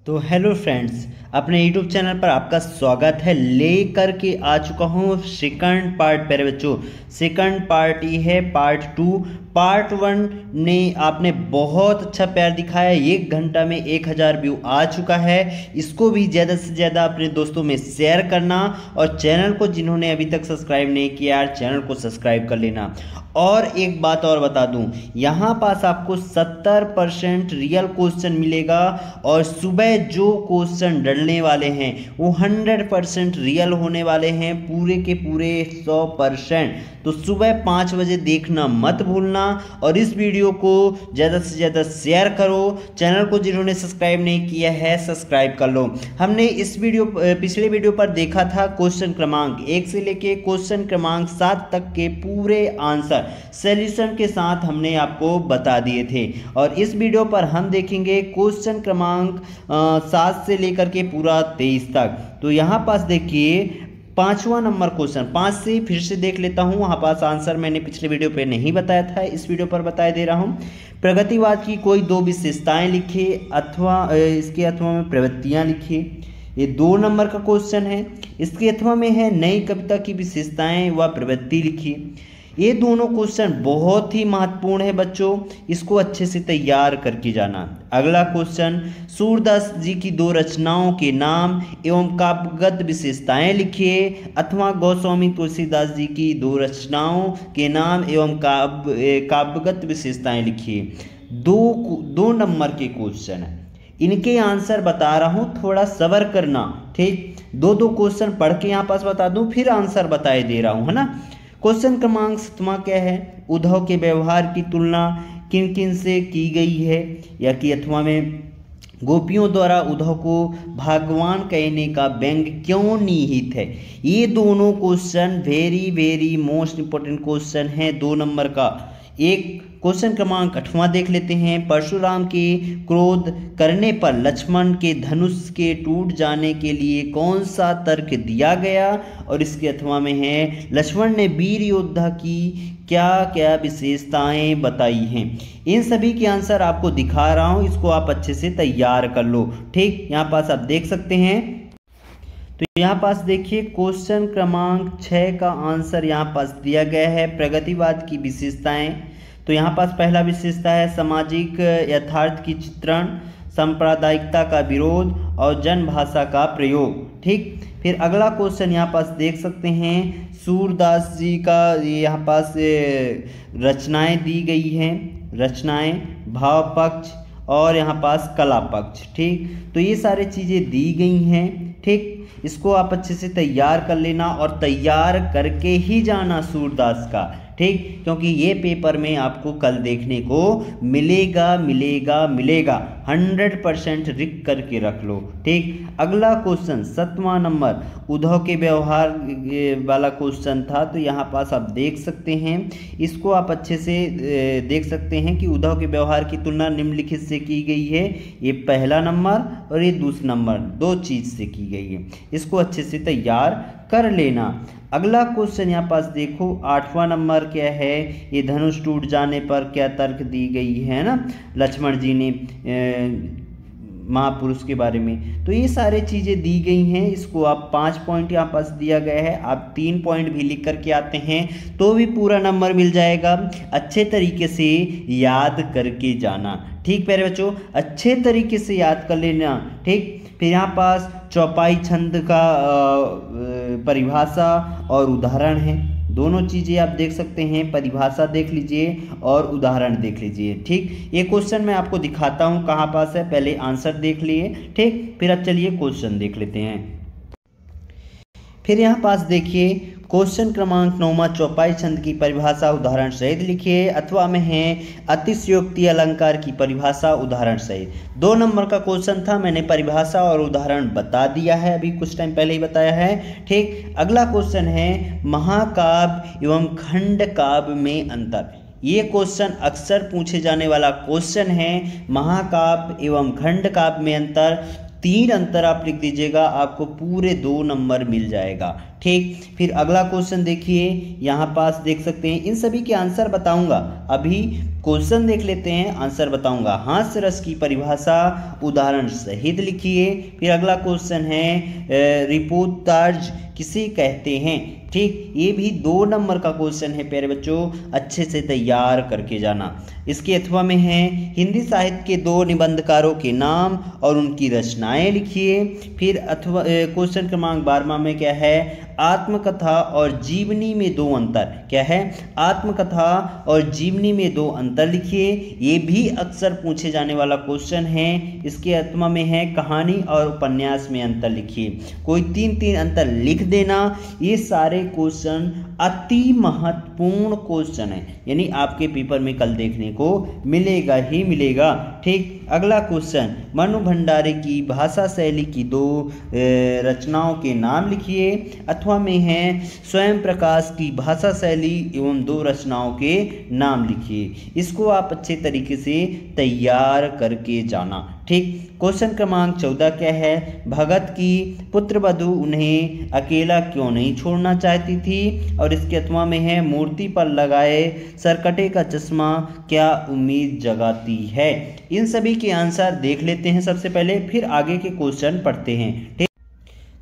तो hello friends, अपने YouTube channel पर आपका स्वागत है। लेकर के आ चुका हूँ सेकंड पार्ट। प्यारे बच्चों, सेकंड पार्ट ये है पार्ट 2। पार्ट 1 ने आपने बहुत अच्छा प्यार दिखाया, 1 घंटा में 1000 व्यू आ चुका है। इसको भी ज़्यादा से ज़्यादा अपने दोस्तों में शेयर करना, और चैनल को जिन्होंने अभी तक सब्सक्राइब नहीं किया यार, चैनल को सब्सक्राइब कर लेना। और एक बात और बता दूं, यहाँ पास आपको 70% रियल क्वेश्चन मिलेगा, और सुबह जो क्वेश्चन डलने वाले हैं वो 100% रियल होने वाले हैं, पूरे के पूरे 100%। तो सुबह 5 बजे देखना मत भूलना, और इस वीडियो को ज़्यादा से ज़्यादा शेयर करो। चैनल को जिन्होंने सब्सक्राइब नहीं किया है सब्सक्राइब कर लो। हमने इस पिछले वीडियो पर देखा था क्वेश्चन क्रमांक 1 से लेके क्वेश्चन क्रमांक 7 तक के पूरे आंसर सॉल्यूशन के साथ हमने आपको बता दिए थे, और इस वीडियो पर हम देखेंगे क्वेश्चन क्रमांक 7 से लेकर के पूरा 23 तक। तो यहाँ पास देखिए 5वां नंबर क्वेश्चन, 5 से फिर से देख लेता हूँ। वहाँ पास आंसर मैंने पिछले वीडियो पे नहीं बताया था, इस वीडियो पर बताया दे रहा हूँ। प्रगतिवाद की कोई 2 विशेषताएं लिखिए, अथवा इसके अथवा में प्रवृत्तियाँ लिखिए। ये 2 नंबर का क्वेश्चन है। इसके अथवा में है नई कविता की विशेषताएं व प्रवृत्ति लिखिए। ये दोनों क्वेश्चन बहुत ही महत्वपूर्ण है बच्चों, इसको अच्छे से तैयार करके जाना। अगला क्वेश्चन, सूरदास जी की 2 रचनाओं के नाम एवं काव्यगत विशेषताएं लिखिए, अथवा गोस्वामी तुलसीदास जी की 2 रचनाओं के नाम एवं काव्यगत विशेषताएं लिखिए। दो नंबर के क्वेश्चन है, इनके आंसर बता रहा हूँ, थोड़ा सब्र करना, ठीक। 2 क्वेश्चन पढ़ के यहाँ पास बता दूँ, फिर आंसर बताए दे रहा हूँ, है ना। क्वेश्चन क्रमांक 7वां क्या है, उद्धव के व्यवहार की तुलना किन किन से की गई है, या कि अथवा में गोपियों द्वारा उद्धव को भगवान कहने का व्यंग क्यों निहित है। ये दोनों question very very most important question है 2 नंबर का। एक क्वेश्चन क्रमांक 8वां देख लेते हैं, परशुराम के क्रोध करने पर लक्ष्मण के धनुष के टूट जाने के लिए कौन सा तर्क दिया गया, और इसके अथवा में है लक्ष्मण ने वीर योद्धा की क्या क्या विशेषताएं बताई हैं। इन सभी के आंसर आपको दिखा रहा हूं, इसको आप अच्छे से तैयार कर लो, ठीक। यहाँ पास आप देख सकते हैं। तो यहाँ पास देखिए क्वेश्चन क्रमांक 6 का आंसर यहाँ पास दिया गया है, प्रगतिवाद की विशेषताएं। तो यहाँ पास पहला विशेषता है सामाजिक यथार्थ की चित्रण, सांप्रदायिकता का विरोध और जनभाषा का प्रयोग, ठीक। फिर अगला क्वेश्चन यहाँ पास देख सकते हैं, सूरदास जी का यहाँ पास रचनाएं दी गई हैं, रचनाएं, भाव पक्ष और यहाँ पास कला पक्ष, ठीक। तो ये सारी चीज़ें दी गई हैं, ठीक। इसको आप अच्छे से तैयार कर लेना, और तैयार करके ही जाना सूरदास का, ठीक, क्योंकि ये पेपर में आपको कल देखने को मिलेगा मिलेगा मिलेगा। 100% रिक करके रख लो, ठीक। अगला क्वेश्चन 7वां नंबर उद्धव के व्यवहार वाला क्वेश्चन था। तो यहाँ पास आप देख सकते हैं, इसको आप अच्छे से देख सकते हैं कि उद्धव के व्यवहार की तुलना निम्नलिखित से की गई है। ये पहला नंबर और ये दूसरा नंबर, 2 चीज़ से की गई है, इसको अच्छे से तैयार कर लेना। अगला क्वेश्चन यहाँ पास देखो 8वां नंबर क्या है, ये धनुष टूट जाने पर क्या तर्क दी गई है ना, लक्ष्मण जी ने महापुरुष के बारे में। तो ये सारे चीज़ें दी गई हैं, इसको आप 5 पॉइंट यहाँ पास दिया गया है, आप 3 पॉइंट भी लिख करके आते हैं तो भी पूरा नंबर मिल जाएगा। अच्छे तरीके से याद करके जाना, ठीक प्यारे बच्चों, अच्छे तरीके से याद कर लेना, ठीक। फिर यहाँ पास चौपाई छंद का परिभाषा और उदाहरण है, दोनों चीज़ें आप देख सकते हैं, परिभाषा देख लीजिए और उदाहरण देख लीजिए, ठीक। ये क्वेश्चन मैं आपको दिखाता हूँ कहाँ पास है, पहले आंसर देख लिए, ठीक, फिर अब चलिए क्वेश्चन देख लेते हैं। फिर यहाँ पास देखिए क्वेश्चन क्रमांक 9वां, चौपाई छंद की परिभाषा उदाहरण सहित लिखिए, अथवा में है अतिशयोक्ति अलंकार की परिभाषा उदाहरण सहित। 2 नंबर का क्वेश्चन था, मैंने परिभाषा और उदाहरण बता दिया है, अभी कुछ टाइम पहले ही बताया है, ठीक। अगला क्वेश्चन है महाकाव्य एवं खंड काव्य में अंतर। ये क्वेश्चन अक्सर पूछे जाने वाला क्वेश्चन है, महाकाव्य एवं खंड काव्य में अंतर। 3 अंतर आप लिख दीजिएगा, आपको पूरे 2 नंबर मिल जाएगा, ठीक। फिर अगला क्वेश्चन देखिए, यहाँ पास देख सकते हैं, इन सभी के आंसर बताऊंगा। अभी क्वेश्चन देख लेते हैं, आंसर बताऊंगा। हास्य रस की परिभाषा उदाहरण सहित लिखिए। फिर अगला क्वेश्चन है रिपोर्टाज किसे कहते हैं। ठीक, ये भी 2 नंबर का क्वेश्चन है प्यारे बच्चों, अच्छे से तैयार करके जाना। इसके अथवा में है हिंदी साहित्य के 2 निबंधकारों के नाम और उनकी रचनाएं लिखिए। फिर अथवा क्वेश्चन क्रमांक 12वां में क्या है, आत्मकथा और जीवनी में 2 अंतर। क्या है, आत्मकथा और जीवनी में 2 अंतर लिखिए। ये भी अक्सर पूछे जाने वाला क्वेश्चन है। इसके अथवा में है कहानी और उपन्यास में अंतर लिखिए। कोई 3-3 अंतर लिख देना। ये सारे क्वेश्चन अति महत्वपूर्ण क्वेश्चन है, यानी आपके पेपर में कल देखने को मिलेगा ही मिलेगा। ठीक, अगला क्वेश्चन, मनु भंडारी की भाषा शैली की 2 रचनाओं के नाम लिखिए। अथवा में है स्वयं प्रकाश की भाषा शैली एवं 2 रचनाओं के नाम लिखिए। इसको आप अच्छे तरीके से तैयार करके जाना। ठीक, क्वेश्चन क्रमांक 14 क्या है, भगत की पुत्रवधू उन्हें अकेला क्यों नहीं छोड़ना चाहती थी। और इसके अथवा में है मूर्ति पर लगाए सरकटे का चश्मा क्या उम्मीद जगाती है। इन सभी के आंसर देख लेते हैं सबसे पहले, फिर आगे के क्वेश्चन पढ़ते हैं। ठीक,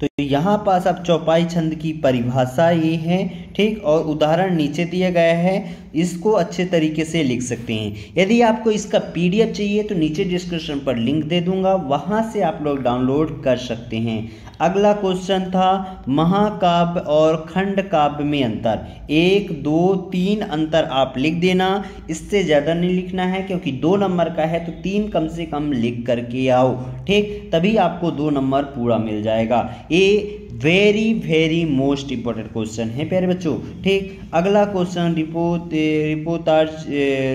तो यहाँ पास अब चौपाई छंद की परिभाषा ये है। ठीक, और उदाहरण नीचे दिया गया है, इसको अच्छे तरीके से लिख सकते हैं। यदि आपको इसका PDF चाहिए तो नीचे डिस्क्रिप्शन पर लिंक दे दूंगा, वहाँ से आप लोग डाउनलोड कर सकते हैं। अगला क्वेश्चन था महाकाव्य और खंड काव्य में अंतर। 1, 2, 3 अंतर आप लिख देना, इससे ज़्यादा नहीं लिखना है क्योंकि 2 नंबर का है, तो 3 कम से कम लिख करके आओ। ठीक, तभी आपको 2 नंबर पूरा मिल जाएगा। ये वेरी मोस्ट इंपॉर्टेंट क्वेश्चन है प्यारे बच्चों। ठीक, अगला क्वेश्चन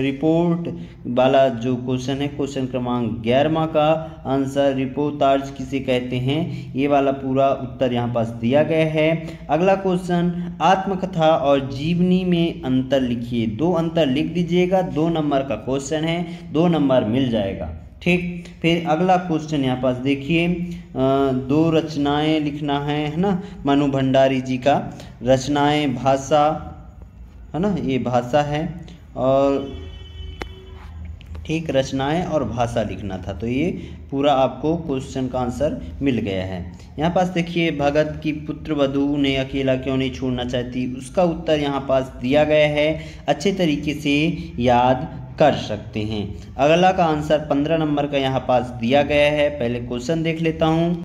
रिपोर्ट वाला जो क्वेश्चन है, क्वेश्चन क्रमांक 11वां का आंसर रिपोर्टाज किसे कहते हैं, ये वाला पूरा उत्तर यहाँ पास दिया गया है। अगला क्वेश्चन, आत्मकथा और जीवनी में अंतर लिखिए। 2 अंतर लिख दीजिएगा, 2 नंबर का क्वेश्चन है, 2 नंबर मिल जाएगा। ठीक, फिर अगला क्वेश्चन यहाँ पास देखिए, 2 रचनाएं लिखना है ना, मनु भंडारी जी का रचनाएं, भाषा है ना, ये भाषा है, और ठीक रचनाएं और भाषा लिखना था। तो ये पूरा आपको क्वेश्चन का आंसर मिल गया है। यहाँ पास देखिए, भगत की पुत्रवधू ने अकेला क्यों नहीं छोड़ना चाहती, उसका उत्तर यहाँ पास दिया गया है, अच्छे तरीके से याद कर सकते हैं। अगला का आंसर 15 नंबर का यहाँ पास दिया गया है। पहले क्वेश्चन देख लेता हूँ।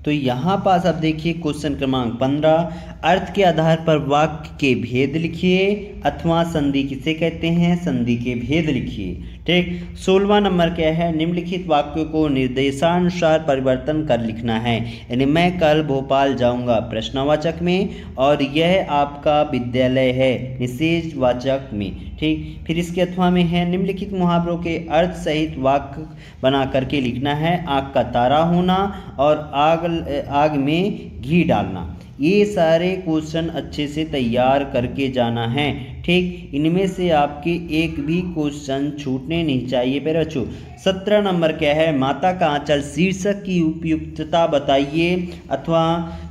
तो यहाँ पास आप देखिए क्वेश्चन क्रमांक 15, अर्थ के आधार पर वाक्य के भेद लिखिए अथवा संधि किसे कहते हैं, संधि के भेद लिखिए। ठीक, 16वां नंबर क्या है, निम्नलिखित वाक्यों को निर्देशानुसार परिवर्तन कर लिखना है। यानी मैं कल भोपाल जाऊंगा प्रश्नवाचक में, और यह आपका विद्यालय है निषेधवाचक में। ठीक, फिर इसके अथवा में है निम्नलिखित मुहावरों के अर्थ सहित वाक्य बना करके लिखना है। आग का तारा होना और आग में घी डालना। ये सारे क्वेश्चन अच्छे से तैयार करके जाना है। ठीक, इनमें से आपके एक भी क्वेश्चन छूटने नहीं चाहिए मेरे बच्चों। 17 नंबर क्या है, माता का आंचल शीर्षक की उपयुक्तता बताइए, अथवा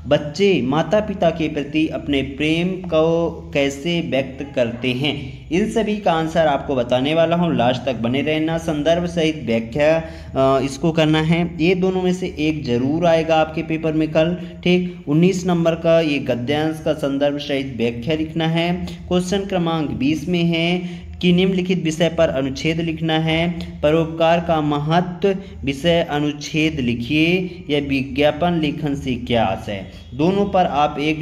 बच्चे माता पिता के प्रति अपने प्रेम को कैसे व्यक्त करते हैं। इन सभी का आंसर आपको बताने वाला हूँ, लास्ट तक बने रहना। संदर्भ सहित व्याख्या इसको करना है। ये दोनों में से एक जरूर आएगा आपके पेपर में कल। ठीक, 19 नंबर का ये गद्यांश का संदर्भ सहित व्याख्या लिखना है। क्वेश्चन क्रमांक 20 में है कि निम्नलिखित विषय पर अनुच्छेद लिखना है। परोपकार का महत्व विषय अनुच्छेद लिखिए, या विज्ञापन लेखन से क्या आशय। दोनों पर आप एक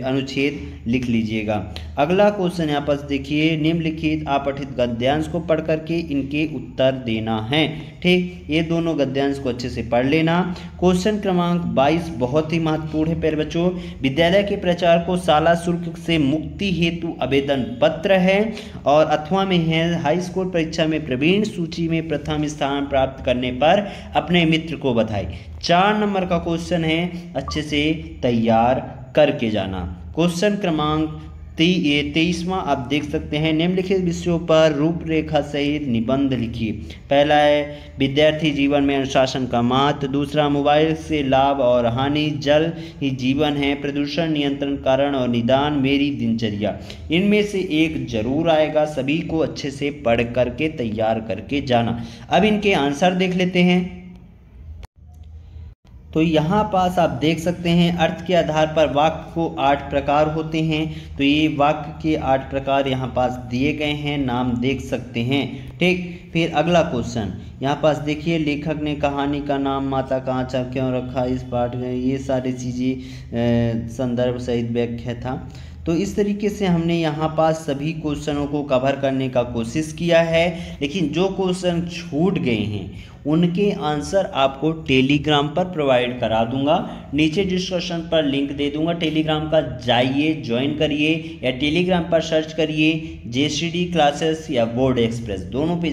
अनुच्छेद लिख लीजिएगा। अगला क्वेश्चन यहाँ पर देखिए, निम्नलिखित अपठित गद्यांश को पढ़ करके इनके उत्तर देना है। ठीक, ये दोनों गद्यांश को अच्छे से पढ़ लेना। क्वेश्चन क्रमांक 22 बहुत ही महत्वपूर्ण है प्यारे बच्चों। विद्यालय के प्रचार को शाला शुल्क से मुक्ति हेतु आवेदन पत्र है, और अथवा में है हाई स्कूल परीक्षा में प्रवीण सूची में प्रथम स्थान प्राप्त करने पर अपने मित्र को बधाई। 4 नंबर का क्वेश्चन है, अच्छे से तैयार करके जाना। क्वेश्चन क्रमांक 23वां आप देख सकते हैं, निम्नलिखित विषयों पर रूपरेखा सहित निबंध लिखिए। पहला है विद्यार्थी जीवन में अनुशासन का महत्व, दूसरा मोबाइल से लाभ और हानि, जल ही जीवन है, प्रदूषण नियंत्रण कारण और निदान, मेरी दिनचर्या। इनमें से एक जरूर आएगा, सभी को अच्छे से पढ़ करके तैयार करके जाना। अब इनके आंसर देख लेते हैं। तो यहाँ पास आप देख सकते हैं अर्थ के आधार पर वाक्य को 8 प्रकार होते हैं। तो ये वाक्य के 8 प्रकार यहाँ पास दिए गए हैं, नाम देख सकते हैं। ठीक, फिर अगला क्वेश्चन यहाँ पास देखिए, लेखक ने कहानी का नाम माता का आंचल क्यों रखा, इस पाठ में ये सारी चीज़ें संदर्भ सहित व्याख्या था। तो इस तरीके से हमने यहाँ पास सभी क्वेश्चनों को कवर करने का कोशिश किया है, लेकिन जो क्वेश्चन छूट गए हैं उनके आंसर आपको टेलीग्राम पर प्रोवाइड करा दूंगा। नीचे डिस्क्रिप्शन पर लिंक दे दूंगा टेलीग्राम का, जाइए ज्वाइन करिए, या टेलीग्राम पर सर्च करिए JCD क्लासेस या बोर्ड एक्सप्रेस, दोनों पे